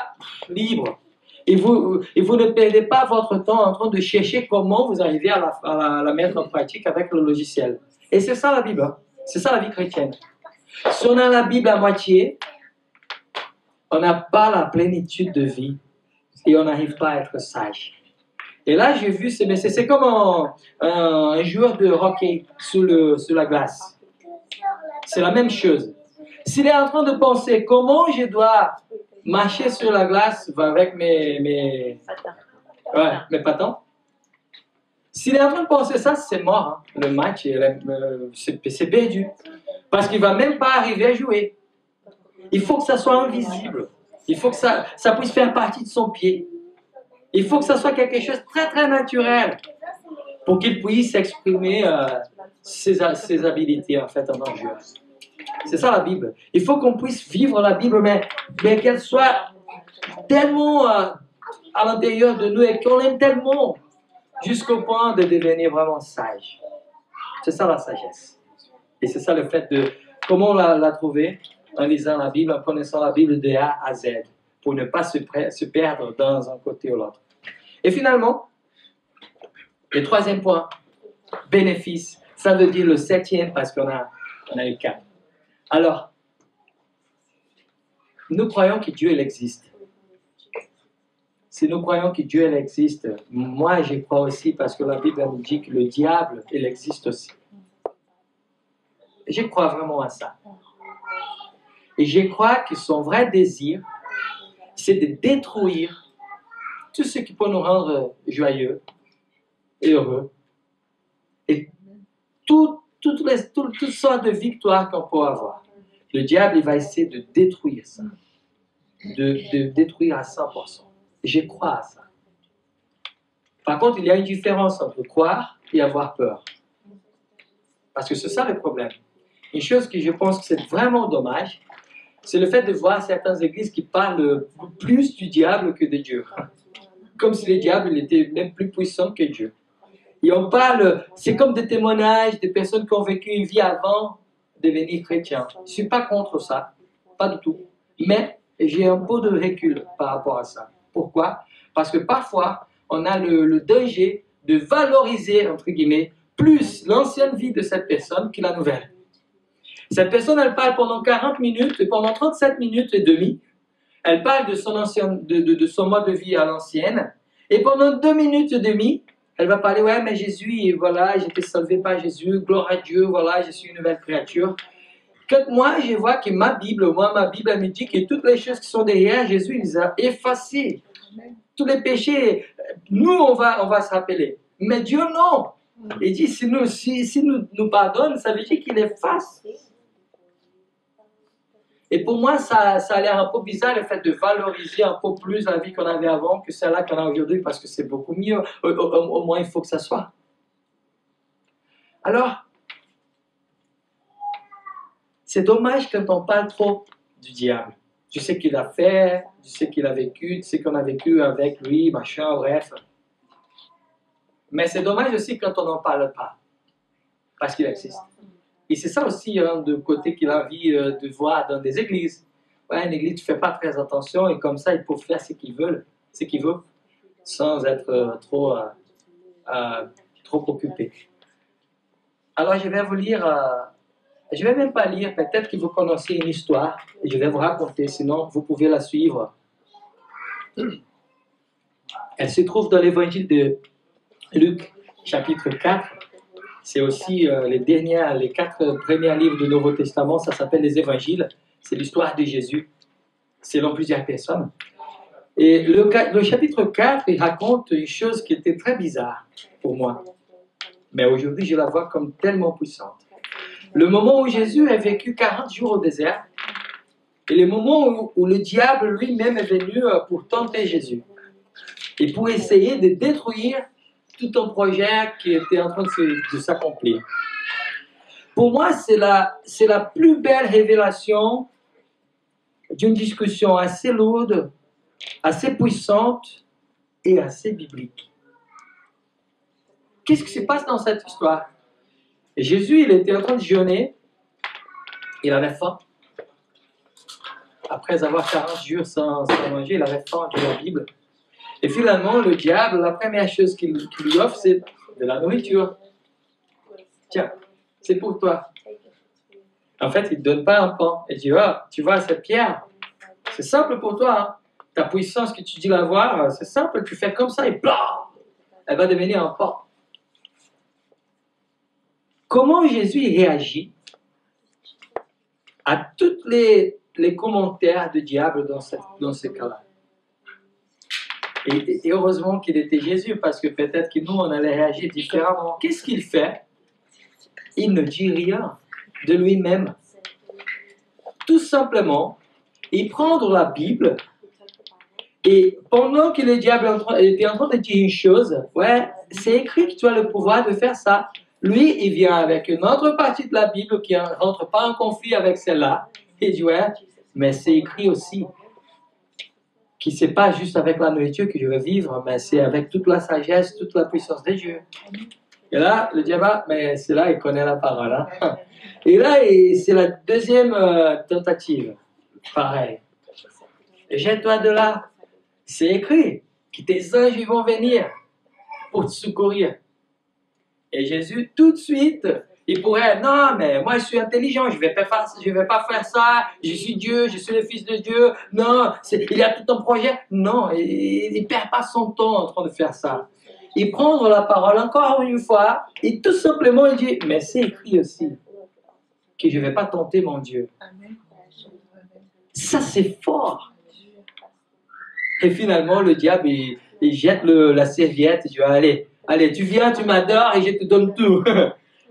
libre. Et vous ne perdez pas votre temps en train de chercher comment vous arrivez à la mettre en pratique avec le logiciel. Et c'est ça la Bible, hein? C'est ça la vie chrétienne. Si on a la Bible à moitié, on n'a pas la plénitude de vie et on n'arrive pas à être sage. Et là, j'ai vu, c'est comme un joueur de hockey sur la glace. C'est la même chose. S'il est en train de penser comment je dois marcher sur la glace avec mes patins. S'il est en train de penser ça, c'est mort. Hein. Le match, c'est perdu. Parce qu'il ne va même pas arriver à jouer. Il faut que ça soit invisible. Il faut que ça puisse faire partie de son pied. Il faut que ça soit quelque chose de très très naturel pour qu'il puisse exprimer ses habilités en fait en tant que joueur. C'est ça la Bible. Il faut qu'on puisse vivre la Bible, mais qu'elle soit tellement à l'intérieur de nous et qu'on l'aime tellement jusqu'au point de devenir vraiment sage. C'est ça la sagesse. Et c'est ça le fait de... Comment la trouver? En lisant la Bible, en connaissant la Bible de A à Z, pour ne pas se perdre dans un côté ou l'autre. Et finalement, le troisième point, bénéfice, ça veut dire le septième parce qu'on a eu 4. Alors, nous croyons que Dieu il existe. Si nous croyons que Dieu il existe, moi j'y crois aussi parce que la Bible nous dit que le diable il existe aussi. Je crois vraiment à ça. Et je crois que son vrai désir, c'est de détruire tout ce qui peut nous rendre joyeux et heureux. Et toutes sortes de victoires qu'on peut avoir. Le diable, il va essayer de détruire ça. De détruire à 100%. Je crois à ça. Par contre, il y a une différence entre croire et avoir peur. Parce que c'est ça le problème. Une chose que je pense que c'est vraiment dommage, c'est le fait de voir certaines églises qui parlent plus du diable que de Dieu. Comme si le diable il était même plus puissant que Dieu. Et on parle, c'est comme des témoignages de personnes qui ont vécu une vie avant de devenir chrétien. Je ne suis pas contre ça, pas du tout. Mais j'ai un peu de recul par rapport à ça. Pourquoi? Parce que parfois, on a le danger de valoriser, entre guillemets, plus l'ancienne vie de cette personne que la nouvelle. Cette personne, elle parle pendant 40 minutes, et pendant 37 minutes et demie, elle parle de son mode de vie à l'ancienne, et pendant 2 minutes et demie, elle va parler, ouais, mais Jésus, voilà, j'ai été sauvé par Jésus, gloire à Dieu, voilà, je suis une nouvelle créature. Quand moi, je vois que ma Bible elle me dit que toutes les choses qui sont derrière, Jésus, il les a effacées. Tous les péchés, nous, on va se rappeler. Mais Dieu, non. Il dit, si nous pardonne, ça veut dire qu'il efface. Et pour moi, ça a l'air un peu bizarre le fait de valoriser un peu plus la vie qu'on avait avant que celle-là qu'on a aujourd'hui, parce que c'est beaucoup mieux. Au moins, il faut que ça soit. Alors, c'est dommage quand on parle trop du diable. Tu sais qu'il a fait, tu sais qu'il a vécu, tu sais qu'on a vécu avec lui, machin, bref. Mais c'est dommage aussi quand on n'en parle pas, parce qu'il existe. Et c'est ça aussi, de côté qu'il a envie de voir dans des églises. Ouais, une église, tu ne fais pas très attention, et comme ça, ils peuvent faire ce qu'ils veulent, sans être trop occupés. Alors, je vais vous lire, je ne vais même pas lire, peut-être que vous connaissez une histoire, et je vais vous raconter, sinon vous pouvez la suivre. Elle se trouve dans l'évangile de Luc, chapitre 4. C'est aussi les 4 premiers livres du Nouveau Testament, ça s'appelle les évangiles. C'est l'histoire de Jésus, selon plusieurs personnes. Et le chapitre 4, il raconte une chose qui était très bizarre pour moi. Mais aujourd'hui, je la vois comme tellement puissante. Le moment où Jésus a vécu 40 jours au désert, et le moment où le diable lui-même est venu pour tenter Jésus. Et pour essayer de détruire tout un projet qui était en train de s'accomplir. Pour moi, c'est la plus belle révélation d'une discussion assez lourde, assez puissante et assez biblique. Qu'est-ce qui se passe dans cette histoire? Et Jésus, il était en train de jeûner, il avait faim. Après avoir 40 jours sans manger, il avait faim de la Bible. Et finalement, le diable, la première chose qu'il lui offre, c'est de la nourriture. Tiens, c'est pour toi. En fait, il ne donne pas un pain. Il dit, oh, tu vois, cette pierre, c'est simple pour toi. Hein. Ta puissance que tu dis l'avoir, c'est simple, tu fais comme ça et blam, elle va devenir un pain. Comment Jésus réagit à tous les commentaires du diable dans ce cas-là? Et heureusement qu'il était Jésus, parce que peut-être que nous, on allait réagir différemment. Qu'est-ce qu'il fait? Il ne dit rien de lui-même. Tout simplement, il prend la Bible, et pendant que le diable était en train de dire une chose, ouais, c'est écrit que tu as le pouvoir de faire ça. Lui, il vient avec une autre partie de la Bible qui ne rentre pas en conflit avec celle-là. Il dit, ouais, mais c'est écrit aussi que ce n'est pas juste avec la nourriture que je vais vivre, mais c'est avec toute la sagesse, toute la puissance de Dieu. Et là, le diable, mais c'est là, il connaît la parole. Hein? Et là, c'est la deuxième tentative. Pareil. Jette-toi de là. C'est écrit que tes anges ils vont venir pour te secourir. Et Jésus, tout de suite, il pourrait, non, mais moi je suis intelligent, je ne vais pas faire ça, je suis Dieu, je suis le Fils de Dieu, non, il y a tout un projet. Non, il ne perd pas son temps en train de faire ça. Il prend la parole encore une fois, et tout simplement il dit, mais c'est écrit aussi que je ne vais pas tenter mon Dieu. Ça c'est fort. Et finalement, le diable, il jette la serviette, il dit, allez, tu viens, tu m'adores et je te donne tout.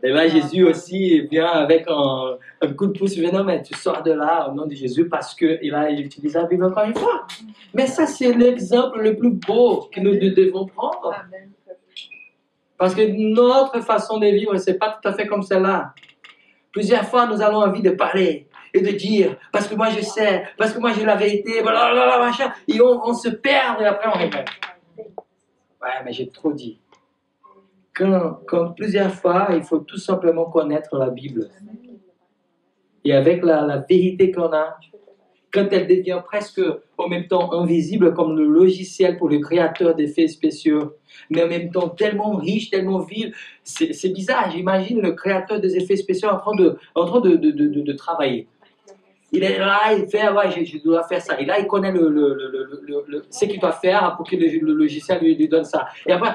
Et là, Jésus aussi vient avec un coup de pouce, il dit, non, mais tu sors de là au nom de Jésus parce qu'il a utilisé la Bible encore une fois. Mais ça, c'est l'exemple le plus beau que nous devons prendre. Parce que notre façon de vivre, ce n'est pas tout à fait comme celle-là. Plusieurs fois, nous avons envie de parler et de dire, parce que moi je sais, parce que moi j'ai la vérité, blablabla, machin, et on se perd et après on répète. Ouais, mais j'ai trop dit. Quand plusieurs fois, il faut tout simplement connaître la Bible. Et avec la vérité qu'on a, quand elle devient presque en même temps invisible comme le logiciel pour le créateur d'effets spéciaux, mais en même temps tellement riche, tellement vive, c'est bizarre. J'imagine le créateur des effets spéciaux en train de travailler. Il est là, il fait, ouais, je dois faire ça. Et là, il connaît ce qu'il doit faire pour que le logiciel lui donne ça. Et après,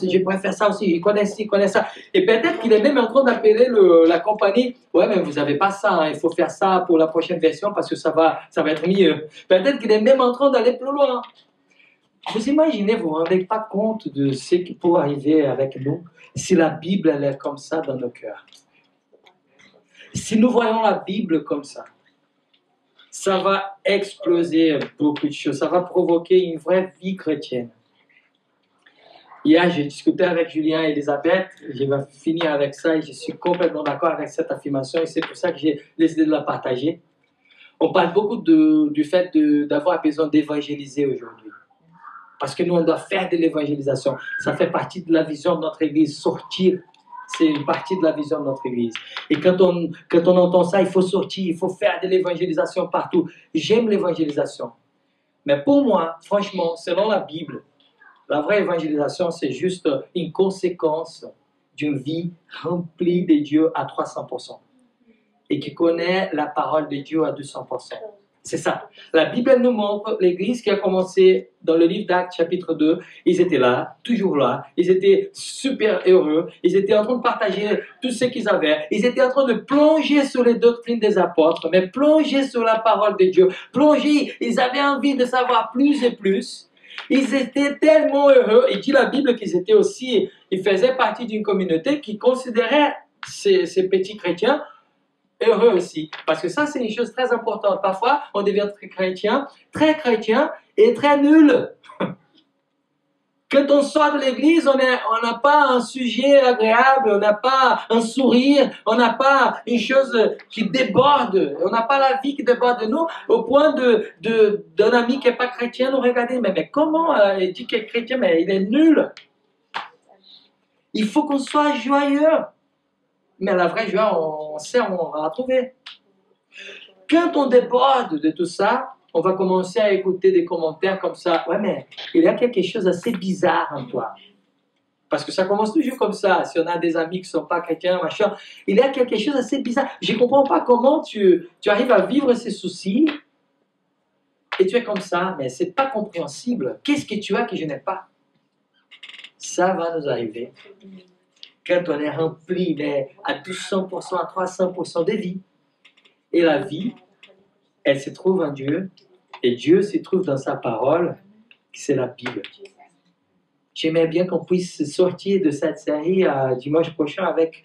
je pourrais faire ça aussi, il connaît ci, il connaît ça. Et peut-être qu'il est même en train d'appeler la compagnie, ouais, mais vous n'avez pas ça, hein, il faut faire ça pour la prochaine version parce que ça va être mieux. Peut-être qu'il est même en train d'aller plus loin. Vous imaginez, vous ne vous rendez pas compte de ce qui peut arriver avec nous si la Bible, elle est comme ça dans nos cœurs. Si nous voyons la Bible comme ça, ça va exploser beaucoup de choses. Ça va provoquer une vraie vie chrétienne. Hier, j'ai discuté avec Julien et Elisabeth. Je vais finir avec ça et je suis complètement d'accord avec cette affirmation et c'est pour ça que j'ai décidé de la partager. On parle beaucoup du fait d'avoir besoin d'évangéliser aujourd'hui. Parce que nous, on doit faire de l'évangélisation. Ça fait partie de la vision de notre Église. Sortir, c'est une partie de la vision de notre Église. Et quand on entend ça, il faut sortir, il faut faire de l'évangélisation partout. J'aime l'évangélisation. Mais pour moi, franchement, selon la Bible, la vraie évangélisation, c'est juste une conséquence d'une vie remplie de Dieu à 300%. Et qui connaît la parole de Dieu à 200%. C'est ça. La Bible nous montre l'Église qui a commencé dans le livre d'Actes chapitre 2. Ils étaient là, toujours là. Ils étaient super heureux. Ils étaient en train de partager tout ce qu'ils avaient. Ils étaient en train de plonger sur les doctrines des apôtres, mais plonger sur la parole de Dieu. Plonger, ils avaient envie de savoir plus et plus. Ils étaient tellement heureux. Et dit la Bible qu'ils étaient aussi, ils faisaient partie d'une communauté qui considérait ces petits chrétiens heureux aussi. Parce que ça, c'est une chose très importante. Parfois, on devient très chrétien et très nul. Quand on sort de l'église, on n'a pas un sujet agréable, on n'a pas un sourire, on n'a pas une chose qui déborde, on n'a pas la vie qui déborde de nous, au point d'un ami qui n'est pas chrétien nous regarder, mais comment il dit qu'il est chrétien, mais il est nul. Il faut qu'on soit joyeux. Mais la vraie joie, on sait, on va la trouver. Quand on déborde de tout ça, on va commencer à écouter des commentaires comme ça. Ouais, mais il y a quelque chose d'assez bizarre en toi. Parce que ça commence toujours comme ça. Si on a des amis qui ne sont pas chrétiens, machin, il y a quelque chose d'assez bizarre. Je ne comprends pas comment tu arrives à vivre ces soucis et tu es comme ça, mais ce n'est pas compréhensible. Qu'est-ce que tu as que je n'ai pas? Ça va nous arriver. Quand on est rempli mais à 200%, à 300% de vie. Et la vie, elle se trouve en Dieu. Et Dieu se trouve dans sa parole, c'est la Bible. J'aimerais bien qu'on puisse sortir de cette série dimanche prochain avec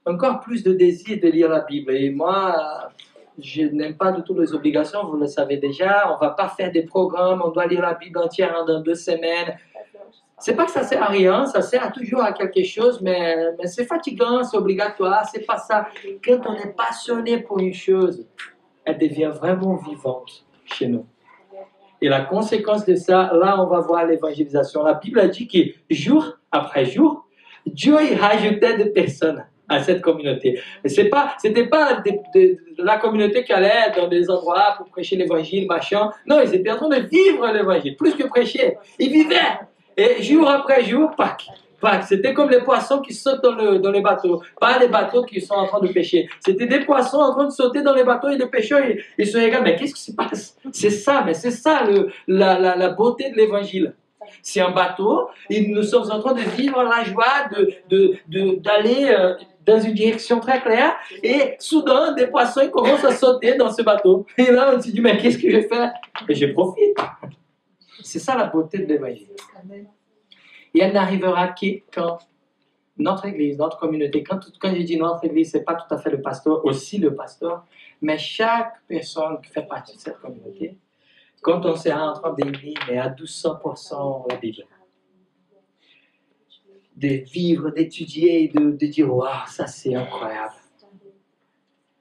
encore plus de désir de lire la Bible. Et moi, je n'aime pas du tout les obligations, vous le savez déjà. On ne va pas faire des programmes, on doit lire la Bible entière dans 2 semaines. C'est pas que ça sert à rien, ça sert toujours à quelque chose, mais c'est fatigant, c'est obligatoire, c'est pas ça. Quand on est passionné pour une chose, elle devient vraiment vivante chez nous. Et la conséquence de ça, là, on va voir l'évangélisation. La Bible a dit que jour après jour, Dieu y rajoutait des personnes à cette communauté. C'était pas la communauté qui allait dans des endroits pour prêcher l'évangile, machin. Non, ils étaient en train de vivre l'évangile, plus que prêcher. Ils vivaient. Et jour après jour, Pâques. C'était comme les poissons qui sautent dans les bateaux. Pas les bateaux qui sont en train de pêcher. C'était des poissons en train de sauter dans les bateaux et les pêcheurs, ils se regardent. Mais qu'est-ce qui se passe? C'est ça, mais c'est ça la beauté de l'évangile. C'est un bateau et nous sommes en train de vivre la joie d'aller dans une direction très claire et soudain, des poissons ils commencent à sauter dans ce bateau. Et là, on se dit, mais qu'est-ce que je fais? Et je profite. C'est ça la beauté de l'évangile. Et elle n'arrivera que quand notre église, notre communauté, quand je dis notre église, ce n'est pas tout à fait le pasteur, aussi le pasteur, mais chaque personne qui fait partie de cette communauté, quand on sera en train de lire à 200% la Bible, de vivre, d'étudier, de dire, waouh, ça c'est incroyable.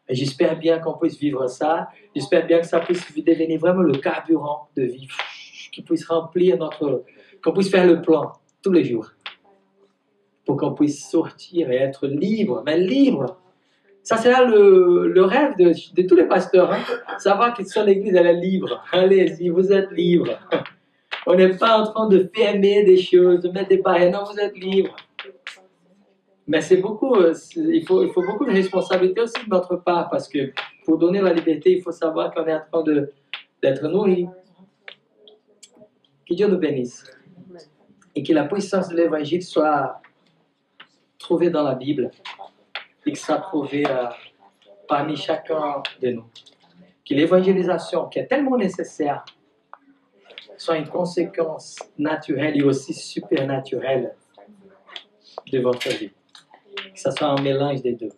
Et j'espère bien qu'on puisse vivre ça, j'espère bien que ça puisse devenir vraiment le carburant de vie, qui puisse remplir qu'on puisse faire le plan tous les jours, pour qu'on puisse sortir et être libre, mais libre. Ça sera le rêve de tous les pasteurs, hein? Savoir que son église, elle est libre. Allez-y, vous êtes libre. On n'est pas en train de fermer des choses, de mettre des barrières, non, vous êtes libre. Mais c'est beaucoup, il faut beaucoup de responsabilité aussi de notre part, parce que pour donner la liberté, il faut savoir qu'on est en train d'être nourri. Que Dieu nous bénisse. Et que la puissance de l'évangile soit trouvée dans la Bible et que soit trouvée parmi chacun de nous. Que l'évangélisation, qui est tellement nécessaire, soit une conséquence naturelle et aussi supernaturelle de votre vie. Que ce soit un mélange des deux.